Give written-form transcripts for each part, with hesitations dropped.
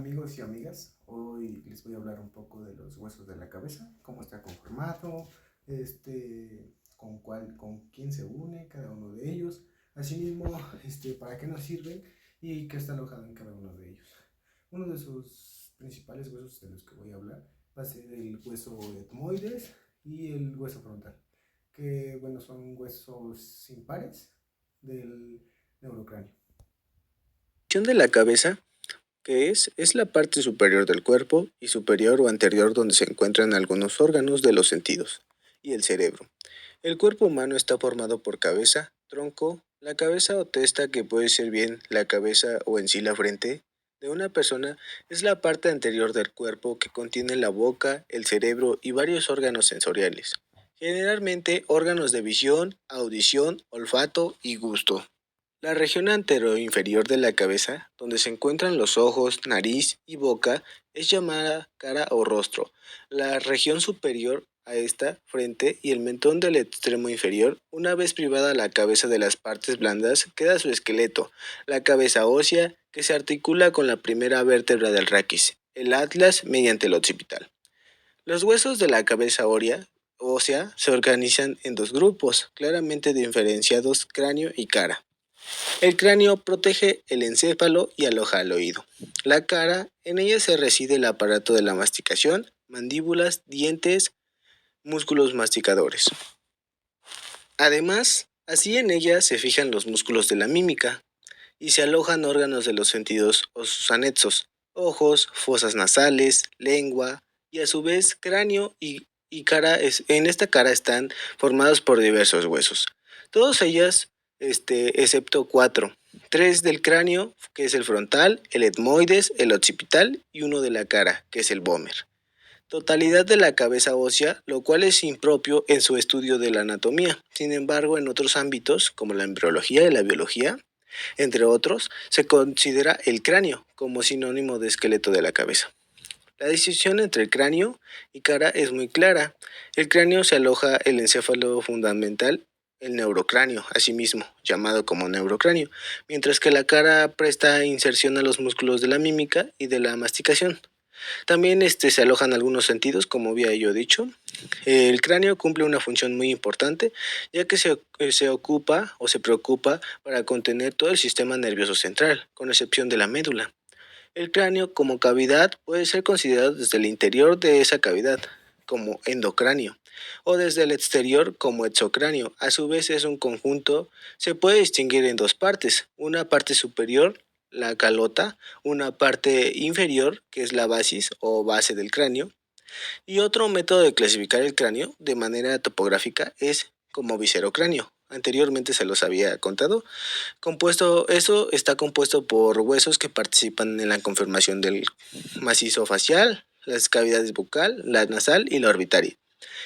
Amigos y amigas, hoy les voy a hablar un poco de los huesos de la cabeza, cómo está conformado, con quién se une cada uno de ellos, asimismo, para qué nos sirven y qué está alojado en cada uno de ellos. Uno de sus principales huesos de los que voy a hablar va a ser el hueso etmoides y el hueso frontal, que bueno, son huesos impares del neurocráneo. De la cabeza, que es la parte superior del cuerpo y superior o anterior donde se encuentran algunos órganos de los sentidos y el cerebro. El cuerpo humano está formado por cabeza, tronco, la cabeza o testa, que puede ser bien la cabeza o en sí la frente de una persona. Es la parte anterior del cuerpo que contiene la boca, el cerebro y varios órganos sensoriales, generalmente órganos de visión, audición, olfato y gusto. La región anteroinferior de la cabeza, donde se encuentran los ojos, nariz y boca, es llamada cara o rostro. La región superior a esta, frente y el mentón del extremo inferior. Una vez privada la cabeza de las partes blandas, queda su esqueleto, la cabeza ósea, que se articula con la primera vértebra del raquis, el atlas, mediante el occipital. Los huesos de la cabeza ósea se organizan en dos grupos, claramente diferenciados: cráneo y cara. El cráneo protege el encéfalo y aloja el oído. La cara, en ella se reside el aparato de la masticación, mandíbulas, dientes, músculos masticadores. Además, así en ella se fijan los músculos de la mímica y se alojan órganos de los sentidos o sus anexos: ojos, fosas nasales, lengua, y a su vez cráneo y cara. En esta cara están formados por diversos huesos. Todos ellas, excepto cuatro: tres del cráneo, que es el frontal, el etmoides, el occipital, y uno de la cara, que es el vómer. Totalidad de la cabeza ósea, lo cual es impropio en su estudio de la anatomía. Sin embargo, en otros ámbitos, como la embriología y la biología, entre otros, se considera el cráneo como sinónimo de esqueleto de la cabeza. La distinción entre el cráneo y cara es muy clara. El cráneo se aloja el encéfalo fundamental, el neurocráneo, asimismo llamado como neurocráneo, mientras que la cara presta inserción a los músculos de la mímica y de la masticación. También se alojan algunos sentidos, como había yo dicho. El cráneo cumple una función muy importante, ya que se ocupa o se preocupa para contener todo el sistema nervioso central, con excepción de la médula. El cráneo como cavidad puede ser considerado desde el interior de esa cavidad como endocráneo, o desde el exterior como exocráneo. A su vez es un conjunto. Se puede distinguir en dos partes: una parte superior, la calota; una parte inferior, que es la basis o base del cráneo. Y otro método de clasificar el cráneo de manera topográfica es como viscerocráneo. Anteriormente se los había contado. Eso está compuesto por huesos que participan en la conformación del macizo facial, las cavidades bucal, la nasal y la orbitaria.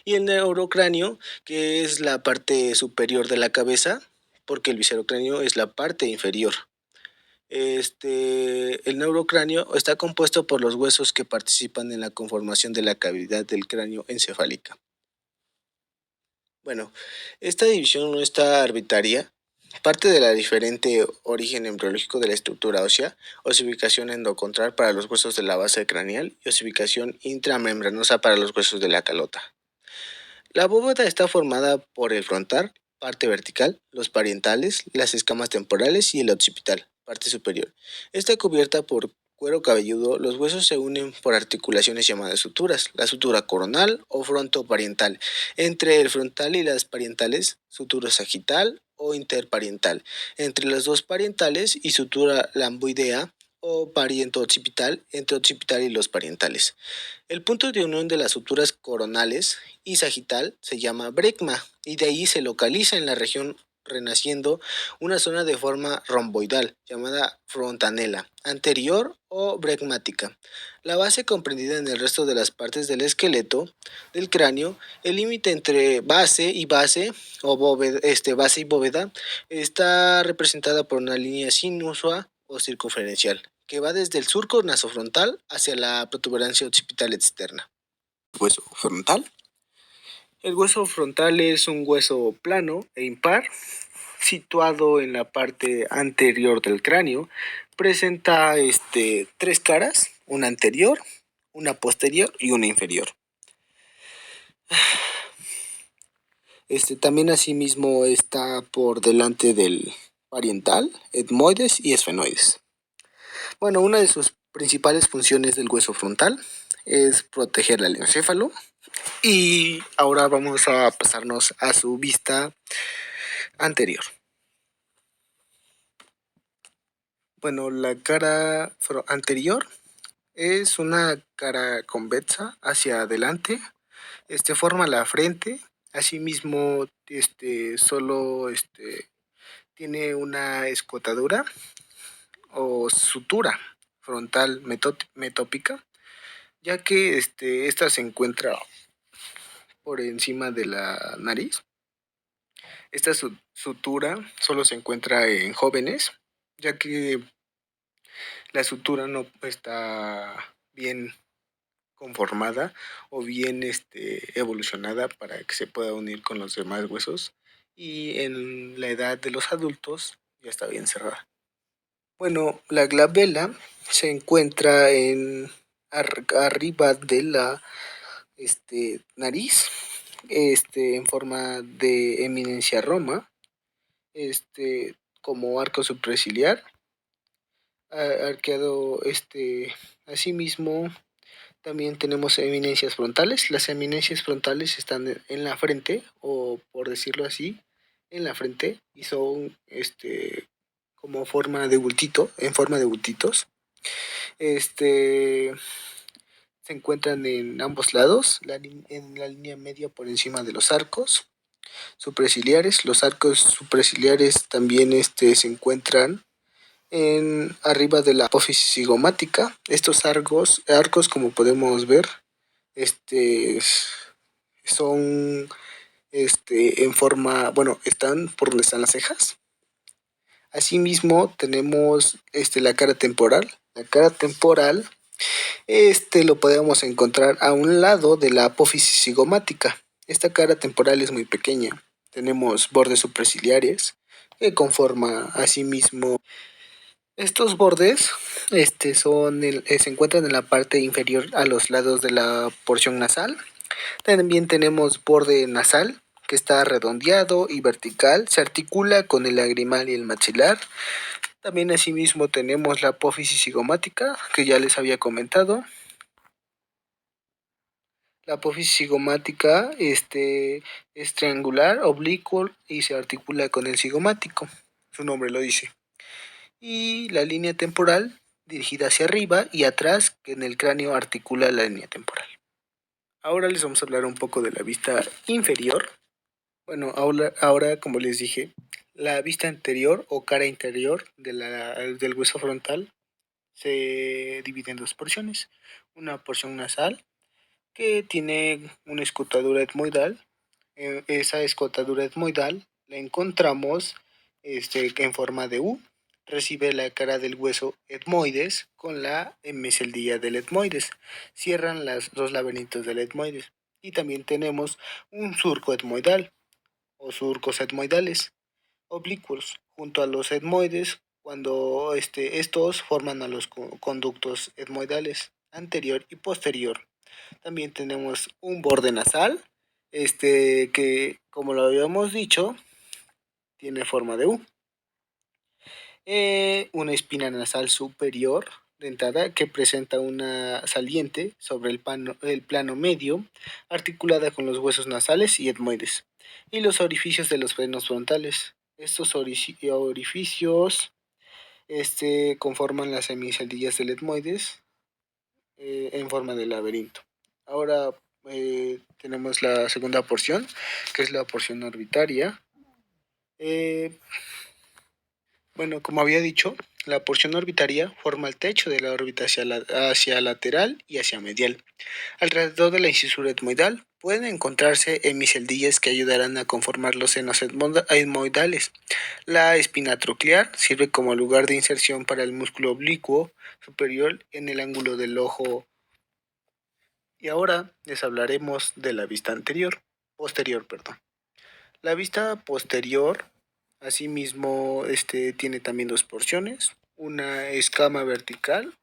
Y el neurocráneo, que es la parte superior de la cabeza, porque el viscerocráneo es la parte inferior. El neurocráneo está compuesto por los huesos que participan en la conformación de la cavidad del cráneo encefálica. Bueno, esta división no está arbitraria. Parte de la diferente origen embriológico de la estructura ósea: osificación endocontral para los huesos de la base craneal y osificación intramembranosa para los huesos de la calota. La bóveda está formada por el frontal, parte vertical, los parietales, las escamas temporales y el occipital, parte superior. Está cubierta por cuero cabelludo. Los huesos se unen por articulaciones llamadas suturas: la sutura coronal o frontoparietal. Entre el frontal y las parietales, sutura sagital o interparietal. Entre las dos parietales y sutura lamboidea o pariento-occipital, entre occipital y los parietales. El punto de unión de las suturas coronales y sagital se llama brecma, y de ahí se localiza en la región renaciendo una zona de forma romboidal llamada frontanela anterior o brecmática. La base comprendida en el resto de las partes del esqueleto del cráneo. El límite entre base y base o bóveda, base y bóveda, está representada por una línea sinusua o circunferencial que va desde el surco nasofrontal hacia la protuberancia occipital externa. Hueso frontal. El hueso frontal es un hueso plano e impar, situado en la parte anterior del cráneo. Presenta tres caras una anterior, una posterior y una inferior. También asimismo está por delante del parietal, etmoides y esfenoides. Bueno, una de sus principales funciones del hueso frontal es proteger al encéfalo. Y ahora vamos a pasarnos a su vista anterior. Bueno, la cara anterior es una cara convexa hacia adelante. Forma la frente. Asimismo, solo tiene una escotadura o sutura frontal metópica, ya que esta se encuentra por encima de la nariz. Esta sutura solo se encuentra en jóvenes, ya que la sutura no está bien conformada o bien evolucionada para que se pueda unir con los demás huesos, y en la edad de los adultos ya está bien cerrada. Bueno, la glabela se encuentra arriba de la nariz, en forma de eminencia roma, como arco superciliar, arqueado. Asimismo, también tenemos eminencias frontales. Las eminencias frontales están en la frente, o por decirlo así, en la frente, y son como forma de bultito, en forma de bultitos. Se encuentran en ambos lados, en la línea media por encima de los arcos superciliares. Los arcos superciliares también se encuentran arriba de la apófisis cigomática. Estos arcos, como podemos ver, son en forma, bueno, están por donde están las cejas. Asimismo tenemos la cara temporal. La cara temporal lo podemos encontrar a un lado de la apófisis cigomática. Esta cara temporal es muy pequeña. Tenemos bordes superciliares que conforman asimismo. Estos bordes se encuentran en la parte inferior a los lados de la porción nasal. También tenemos borde nasal, que está redondeado y vertical, se articula con el lagrimal y el maxilar. También asimismo tenemos la apófisis cigomática, que ya les había comentado. La apófisis cigomática es triangular, oblicuo y se articula con el cigomático. Su nombre lo dice. Y la línea temporal dirigida hacia arriba y atrás, que en el cráneo articula la línea temporal. Ahora les vamos a hablar un poco de la vista inferior. Bueno, ahora como les dije, la vista anterior o cara interior del hueso frontal se divide en dos porciones. Una porción nasal, que tiene una escotadura etmoidal. Esa escotadura etmoidal la encontramos en forma de U. Recibe la cara del hueso etmoides con la hemiceldilla del etmoides. Cierran los dos laberintos del etmoides. Y también tenemos un surco etmoidal o surcos etmoidales oblicuos junto a los etmoides, cuando estos forman a los conductos etmoidales anterior y posterior. También tenemos un borde nasal, que, como lo habíamos dicho, tiene forma de U. Una espina nasal superior dentada que presenta una saliente sobre el plano medio, articulada con los huesos nasales y etmoides, y los orificios de los frenos frontales. Estos orificios conforman las hemiceldillas del etmoides en forma de laberinto. Ahora tenemos la segunda porción, que es la porción orbitaria. Bueno, como había dicho, la porción orbitaria forma el techo de la órbita hacia lateral y hacia medial. Alrededor de la incisura etmoidal pueden encontrarse hemiceldillas que ayudarán a conformar los senos etmoidales. La espina troclear sirve como lugar de inserción para el músculo oblicuo superior en el ángulo del ojo. Y ahora les hablaremos de la vista posterior. La vista posterior, asimismo, tiene también dos porciones. una escama vertical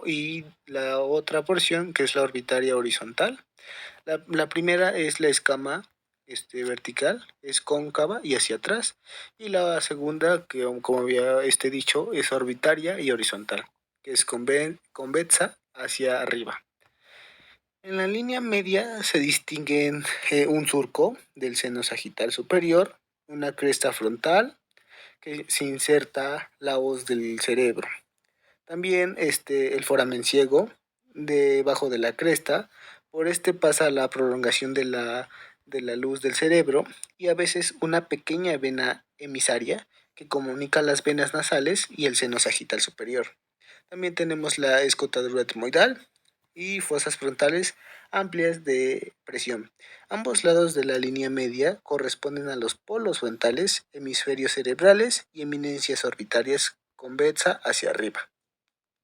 y la otra porción que es la orbitaria horizontal. La primera es la escama vertical, es cóncava y hacia atrás. Y la segunda, que como había dicho, es orbitaria y horizontal, que es convexa hacia arriba. En la línea media se distinguen un surco del seno sagital superior, una cresta frontal, que se inserta la hoz del cerebro. También el foramen ciego, debajo de la cresta, por pasa la prolongación de la luz del cerebro y a veces una pequeña vena emisaria que comunica las venas nasales y el seno sagital superior. También tenemos la escotadura etmoidal y fosas frontales amplias de presión. Ambos lados de la línea media corresponden a los polos frontales, hemisferios cerebrales y eminencias orbitarias convexa hacia arriba.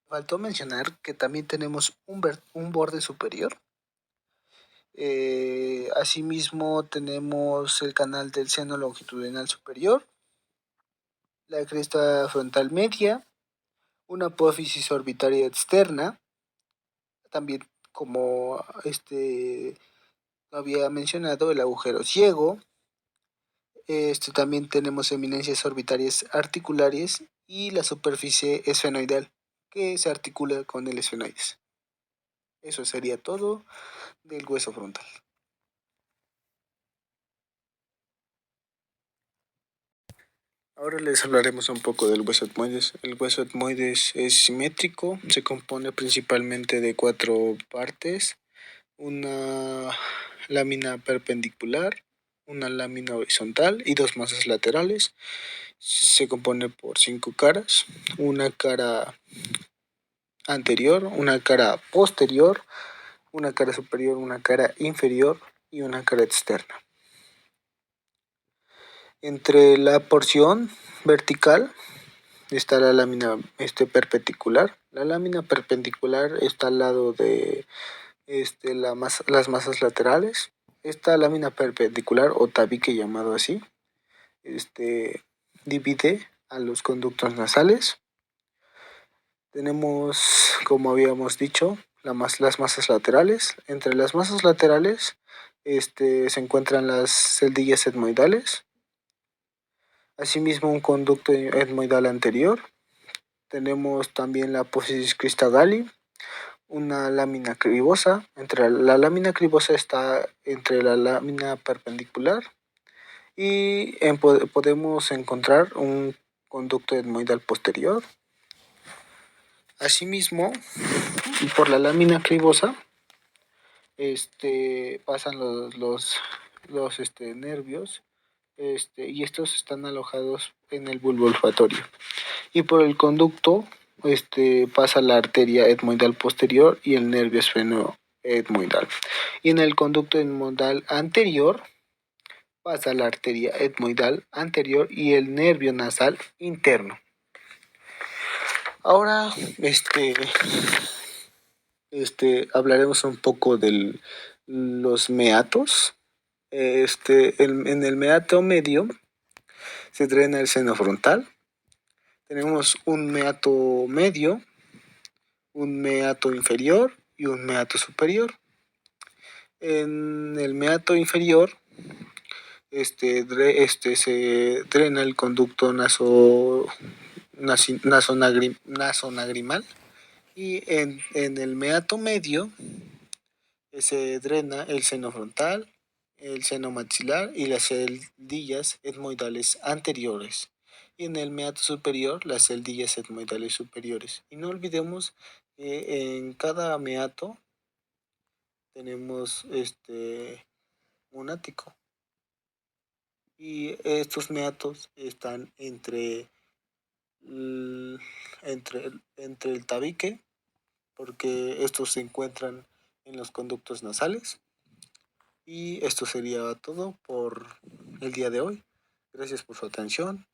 Faltó mencionar que también tenemos un borde superior. Asimismo tenemos el canal del seno longitudinal superior, la cresta frontal media, una apófisis orbitaria externa, también como había mencionado, el agujero ciego. También tenemos eminencias orbitarias articulares y la superficie esfenoidal que se articula con el esfenoides. Eso sería todo del hueso frontal. Ahora les hablaremos un poco del hueso etmoides. El hueso etmoides es simétrico, se compone principalmente de 4 partes: una lámina perpendicular, una lámina horizontal y 2 masas laterales. Se compone por 5 caras: una cara anterior, una cara posterior, una cara superior, una cara inferior y una cara externa. Entre la porción vertical está la lámina perpendicular. La lámina perpendicular está al lado de las masas laterales. Esta lámina perpendicular, o tabique llamado así, divide a los conductos nasales. Tenemos, como habíamos dicho, las masas laterales. Entre las masas laterales se encuentran las celdillas etmoidales. Asimismo, un conducto etmoidal anterior. Tenemos también la apófisis crista galli, una lámina cribosa. La lámina cribosa está entre la lámina perpendicular y podemos encontrar un conducto etmoidal posterior. Asimismo, por la lámina cribosa pasan los nervios, y estos están alojados en el bulbo olfatorio. Y por el conducto pasa la arteria etmoidal posterior y el nervio esfenoetmoidal. Y en el conducto etmoidal anterior pasa la arteria etmoidal anterior y el nervio nasal interno. Ahora hablaremos un poco de los meatos. En el meato medio se drena el seno frontal. Tenemos un meato medio, un meato inferior y un meato superior. En el meato inferior se drena el conducto nasonagrimal, y en el meato medio se drena el seno frontal, el seno maxilar y las celdillas etmoidales anteriores. Y en el meato superior, las celdillas etmoidales superiores. Y no olvidemos que en cada meato tenemos un ático. Y estos meatos están entre el tabique, porque estos se encuentran en los conductos nasales. Y esto sería todo por el día de hoy. Gracias por su atención.